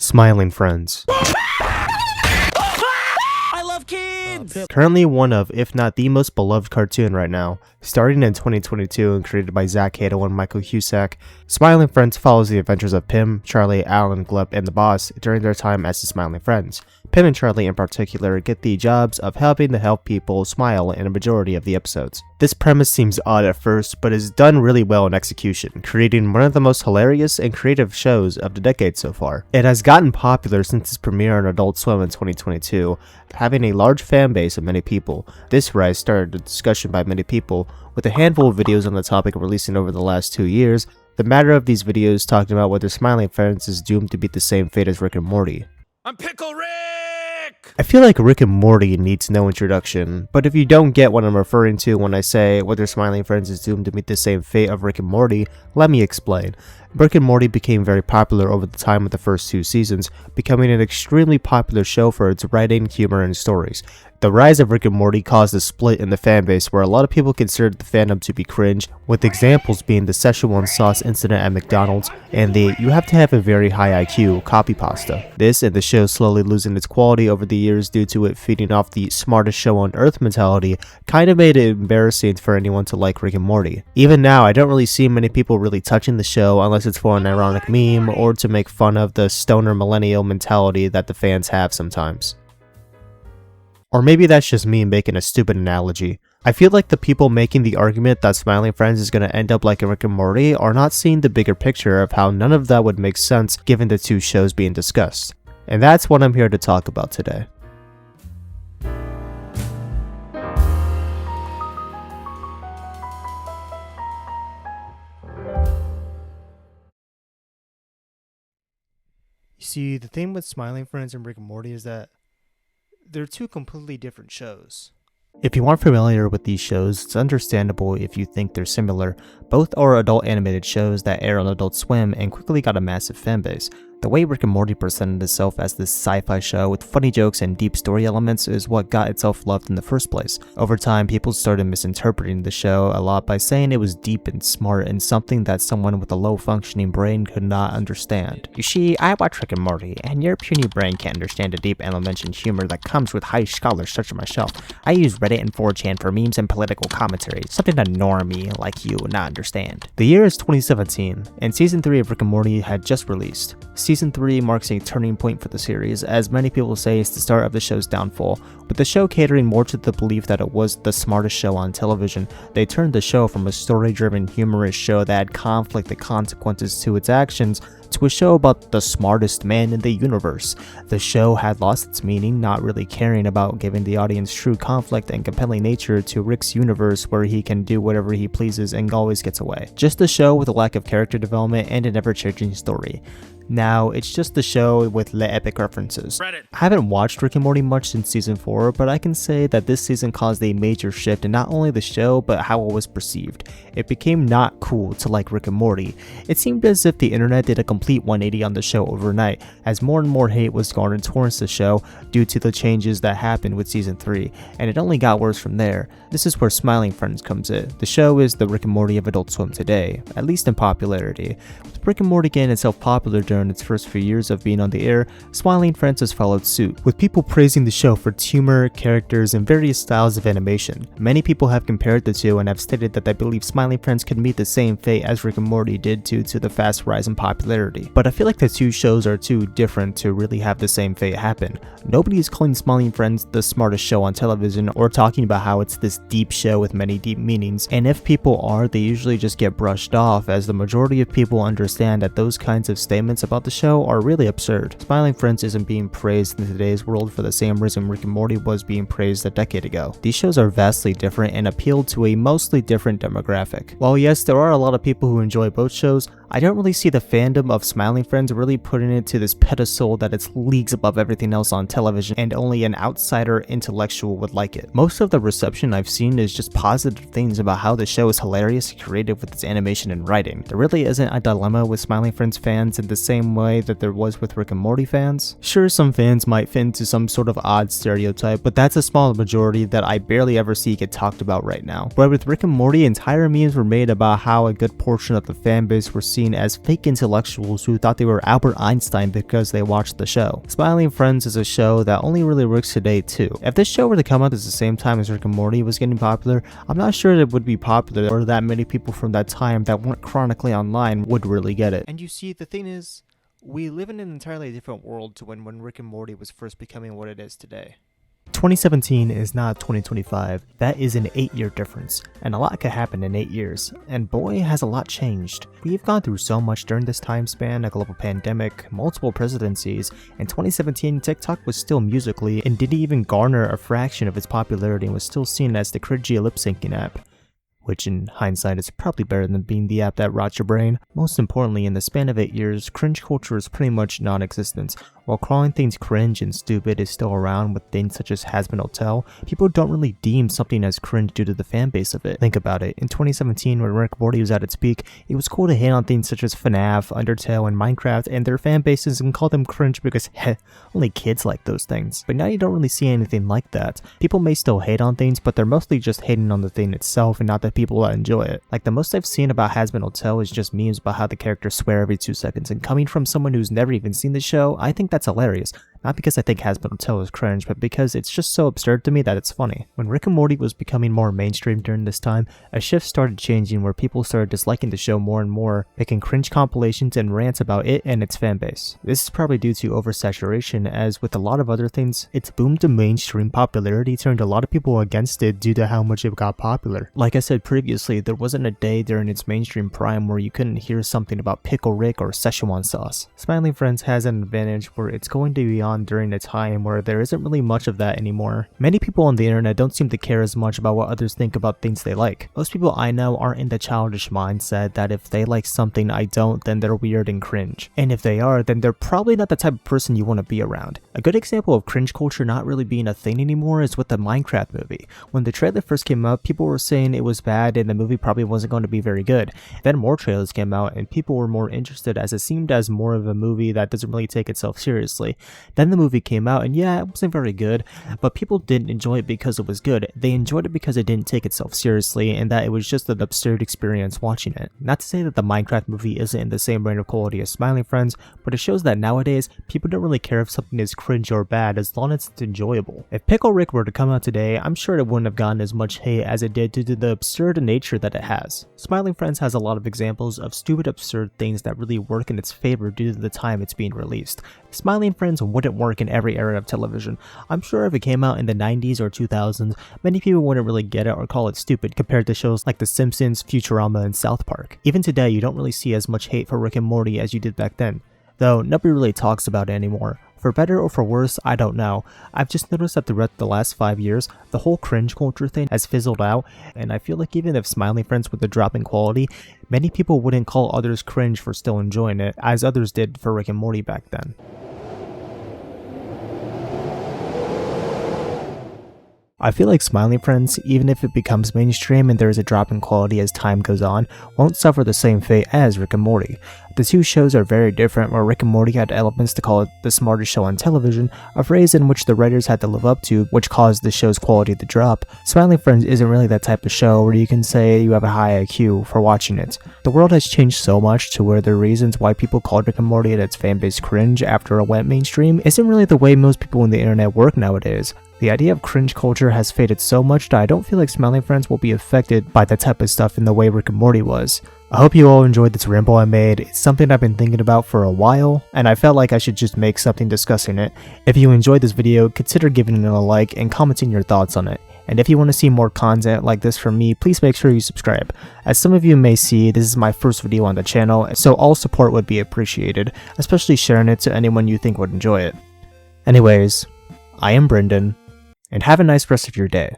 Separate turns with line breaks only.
Smiling Friends.
I love kids!
Currently one of, if not the most beloved cartoon right now. Starting in 2022 and created by Zach Cato and Michael Cusack, Smiling Friends follows the adventures of Pim, Charlie, Alan, Glup, and the Boss during their time as the Smiling Friends. Pim and Charlie in particular get the jobs of helping to help people smile in a majority of the episodes. This premise seems odd at first, but is done really well in execution, creating one of the most hilarious and creative shows of the decade so far. It has gotten popular since its premiere on Adult Swim in 2022, having a large fan base of many people. This rise started a discussion by many people, with a handful of videos on the topic releasing over the last 2 years. The matter of these videos talking about whether Smiling Friends is doomed to beat the same fate as Rick and Morty.
I'm Pickle Rick!
I feel like Rick and Morty needs no introduction, but if you don't get what I'm referring to when I say whether Smiling Friends is doomed to meet the same fate of Rick and Morty, let me explain. Rick and Morty became very popular over the time of the first 2 seasons, becoming an extremely popular show for its writing, humor, and stories. The rise of Rick and Morty caused a split in the fanbase where a lot of people considered the fandom to be cringe, with examples being the Szechuan sauce incident at McDonald's and the "you have to have a very high IQ" copy pasta. This and the show slowly losing its quality over the years due to it feeding off the smartest show on earth mentality kind of made it embarrassing for anyone to like Rick and Morty. Even now, I don't really see many people really touching the show unless it's for an ironic meme or to make fun of the stoner millennial mentality that the fans have sometimes. Or maybe that's just me making a stupid analogy. I feel like the people making the argument that Smiling Friends is going to end up like Rick and Morty are not seeing the bigger picture of how none of that would make sense given the 2 shows being discussed. And that's what I'm here to talk about today. You see, the thing with Smiling Friends and Rick and Morty is that they're 2 completely different shows. If you aren't familiar with these shows, it's understandable if you think they're similar. Both are adult animated shows that air on Adult Swim and quickly got a massive fanbase. The way Rick and Morty presented itself as this sci-fi show with funny jokes and deep story elements is what got itself loved in the first place. Over time, people started misinterpreting the show a lot by saying it was deep and smart and something that someone with a low-functioning brain could not understand. You see, I watch Rick and Morty, and your puny brain can't understand the deep animation humor that comes with high scholars such as myself. I use Reddit and 4chan for memes and political commentary, something that normie like you would not understand. The year is 2017, and Season 3 of Rick and Morty had just released. Season 3 marks a turning point for the series, as many people say it's the start of the show's downfall. With the show catering more to the belief that it was the smartest show on television, they turned the show from a story-driven, humorous show that had conflict and consequences to its actions to a show about the smartest man in the universe. The show had lost its meaning, not really caring about giving the audience true conflict and compelling nature to Rick's universe where he can do whatever he pleases and always gets away. Just a show with a lack of character development and an ever-changing story. Now, it's just the show with le epic references.
Reddit.
I haven't watched Rick and Morty much since season 4, but I can say that this season caused a major shift in not only the show, but how it was perceived. It became not cool to like Rick and Morty. It seemed as if the internet did a complete 180 on the show overnight, as more and more hate was garnered towards the show due to the changes that happened with season 3, and it only got worse from there. This is where Smiling Friends comes in. The show is the Rick and Morty of Adult Swim today, at least in popularity. With Rick and Morty getting itself popular during its first few years of being on the air, Smiling Friends has followed suit, with people praising the show for its humor, characters, and various styles of animation. Many people have compared the 2 and have stated that they believe Smiling Friends could meet the same fate as Rick and Morty did due to the fast rise in popularity. But I feel like the 2 shows are too different to really have the same fate happen. Nobody is calling Smiling Friends the smartest show on television or talking about how it's this deep show with many deep meanings, and if people are, they usually just get brushed off, as the majority of people understand that those kinds of statements about the show are really absurd. Smiling Friends isn't being praised in today's world for the same reason Rick and Morty was being praised a decade ago. These shows are vastly different and appeal to a mostly different demographic. While yes, there are a lot of people who enjoy both shows, I don't really see the fandom of Smiling Friends really putting it to this pedestal that it's leagues above everything else on television and only an outsider intellectual would like it. Most of the reception I've seen is just positive things about how the show is hilarious and creative with its animation and writing. There really isn't a dilemma with Smiling Friends fans in the same same way that there was with Rick and Morty fans. Sure, some fans might fit into some sort of odd stereotype, but that's a small majority that I barely ever see get talked about right now. Where with Rick and Morty, entire memes were made about how a good portion of the fan base were seen as fake intellectuals who thought they were Albert Einstein because they watched the show. Smiling Friends is a show that only really works today too. If this show were to come out at the same time as Rick and Morty was getting popular, I'm not sure it would be popular or that many people from that time that weren't chronically online would really get it. And you see, the thing is, we live in an entirely different world to when Rick and Morty was first becoming what it is today. 2017 is not 2025, that is an 8-year difference, and a lot could happen in 8 years, and boy has a lot changed. We've gone through so much during this time span, a global pandemic, multiple presidencies. In 2017, TikTok was still Musical.ly and didn't even garner a fraction of its popularity and was still seen as the cringy lip-syncing app. Which in hindsight is probably better than being the app that rots your brain. Most importantly, in the span of 8 years, cringe culture is pretty much non-existent. While calling things cringe and stupid is still around with things such as Has Been Hotel, people don't really deem something as cringe due to the fan base of it. Think about it, in 2017 when Rick and Morty was at its peak, it was cool to hate on things such as FNAF, Undertale, and Minecraft and their fan bases and call them cringe because heh, only kids like those things. But now you don't really see anything like that. People may still hate on things, but they're mostly just hating on the thing itself and not the people that enjoy it. Like the most I've seen about Has Been Hotel is just memes about how the characters swear every 2 seconds, and coming from someone who's never even seen the show, I think that's hilarious. Not because I think Has Been Hotel is cringe, but because it's just so absurd to me that it's funny. When Rick and Morty was becoming more mainstream during this time, a shift started changing where people started disliking the show more and more, making cringe compilations and rants about it and its fanbase. This is probably due to oversaturation, as with a lot of other things, its boom to mainstream popularity turned a lot of people against it due to how much it got popular. Like I said previously, there wasn't a day during its mainstream prime where you couldn't hear something about Pickle Rick or Szechuan sauce. Smiling Friends has an advantage where it's going to be on during a time where there isn't really much of that anymore. Many people on the internet don't seem to care as much about what others think about things they like. Most people I know aren't in the childish mindset that if they like something I don't, then they're weird and cringe. And if they are, then they're probably not the type of person you want to be around. A good example of cringe culture not really being a thing anymore is with the Minecraft movie. When the trailer first came out, people were saying it was bad and the movie probably wasn't going to be very good. Then more trailers came out and people were more interested as it seemed as more of a movie that doesn't really take itself seriously. Then the movie came out and yeah, it wasn't very good, but people didn't enjoy it because it was good. They enjoyed it because it didn't take itself seriously and that it was just an absurd experience watching it. Not to say that the Minecraft movie isn't in the same range of quality as Smiling Friends, but it shows that nowadays, people don't really care if something is cringe or bad as long as it's enjoyable. If Pickle Rick were to come out today, I'm sure it wouldn't have gotten as much hate as it did due to the absurd nature that it has. Smiling Friends has a lot of examples of stupid absurd things that really work in its favor due to the time it's being released. Smiling Friends wouldn't work in every era of television. I'm sure if it came out in the 90s or 2000s, many people wouldn't really get it or call it stupid compared to shows like The Simpsons, Futurama, and South Park. Even today, you don't really see as much hate for Rick and Morty as you did back then, though nobody really talks about it anymore. For better or for worse, I don't know. I've just noticed that throughout the last 5 years, the whole cringe culture thing has fizzled out, and I feel like even if Smiling Friends were to drop in quality, many people wouldn't call others cringe for still enjoying it, as others did for Rick and Morty back then. I feel like Smiling Friends, even if it becomes mainstream and there is a drop in quality as time goes on, won't suffer the same fate as Rick and Morty. The two shows are very different, where Rick and Morty had elements to call it the smartest show on television, a phrase in which the writers had to live up to, which caused the show's quality to drop. Smiling Friends isn't really that type of show where you can say you have a high IQ for watching it. The world has changed so much to where the reasons why people called Rick and Morty and its fanbase cringe after it went mainstream isn't really the way most people on the internet work nowadays. The idea of cringe culture has faded so much that I don't feel like Smiling Friends will be affected by that type of stuff in the way Rick and Morty was. I hope you all enjoyed this ramble I made. It's something I've been thinking about for a while, and I felt like I should just make something discussing it. If you enjoyed this video, consider giving it a like and commenting your thoughts on it. And if you want to see more content like this from me, please make sure you subscribe. As some of you may see, this is my first video on the channel, so all support would be appreciated, especially sharing it to anyone you think would enjoy it. Anyways, I am Brendan, and have a nice rest of your day.